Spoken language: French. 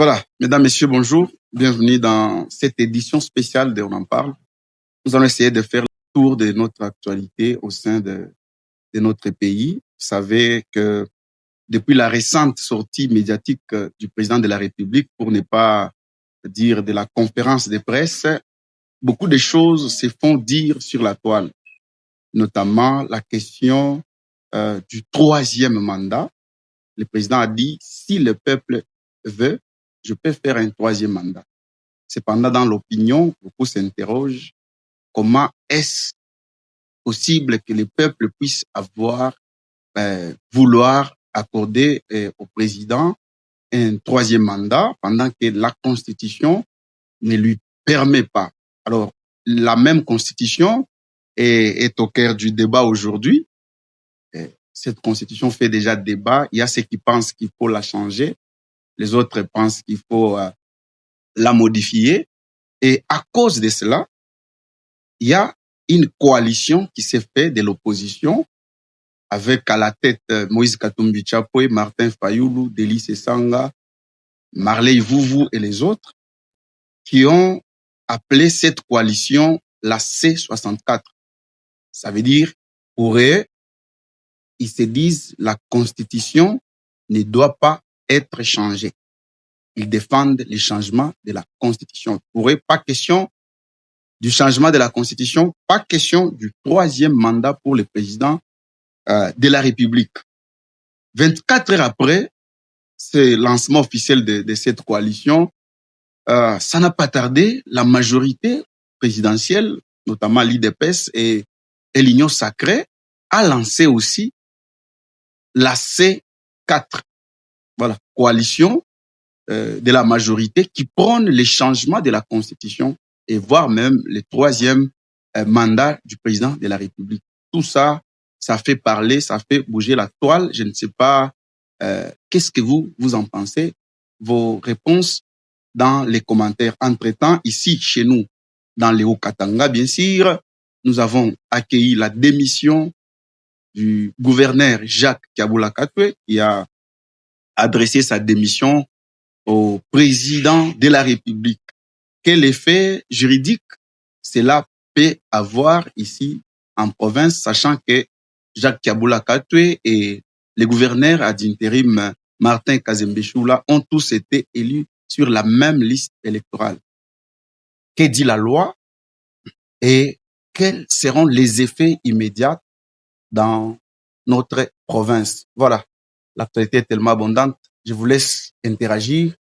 Voilà, mesdames, messieurs, bonjour. Bienvenue dans cette édition spéciale de On en parle. Nous allons essayer de faire le tour de notre actualité au sein de notre pays. Vous savez que depuis la récente sortie médiatique du président de la République, pour ne pas dire de la conférence de presse, beaucoup de choses se font dire sur la toile, notamment la question du troisième mandat. Le président a dit, si le peuple veut, je peux faire un troisième mandat. Cependant, dans l'opinion, beaucoup s'interrogent comment est-ce possible que le peuple puisse vouloir accorder au président un troisième mandat pendant que la Constitution ne lui permet pas. Alors, la même Constitution est au cœur du débat aujourd'hui. Cette Constitution fait déjà débat. Il y a ceux qui pensent qu'il faut la changer. Les autres pensent qu'il faut la modifier. Et à cause de cela, il y a une coalition qui s'est faite de l'opposition avec à la tête Moïse Katumbi Chapwe, Martin Fayoulou, Délice Sanga, Marley Vouvou et les autres qui ont appelé cette coalition la C64. Ça veut dire, pour eux, ils se disent la Constitution ne doit pas être changée. Ils défendent les changements de la Constitution. Pour eux, pas question du changement de la Constitution, pas question du troisième mandat pour le président de la République. 24 heures après ce lancement officiel de cette coalition, ça n'a pas tardé, la majorité présidentielle, notamment l'IDPS et l'Union sacrée, a lancé aussi la C4, voilà, coalition de la majorité qui prône les changements de la Constitution et voire même le troisième mandat du président de la République. Tout ça, ça fait parler, ça fait bouger la toile. Je ne sais pas, qu'est-ce que vous en pensez? Vos réponses dans les commentaires. Entre-temps, ici, chez nous, dans les Haut-Katanga, bien sûr, nous avons accueilli la démission du gouverneur Jacques Kabula Katwe, qui a adressé sa démission au président de la République. Quel effet juridique cela peut avoir ici en province, sachant que Jacques Kabula Katwe et le gouverneur ad intérim Martin Kazembe-Choula ont tous été élus sur la même liste électorale. Que dit la loi et quels seront les effets immédiats dans notre province? Voilà, l'actualité est tellement abondante. Je vous laisse interagir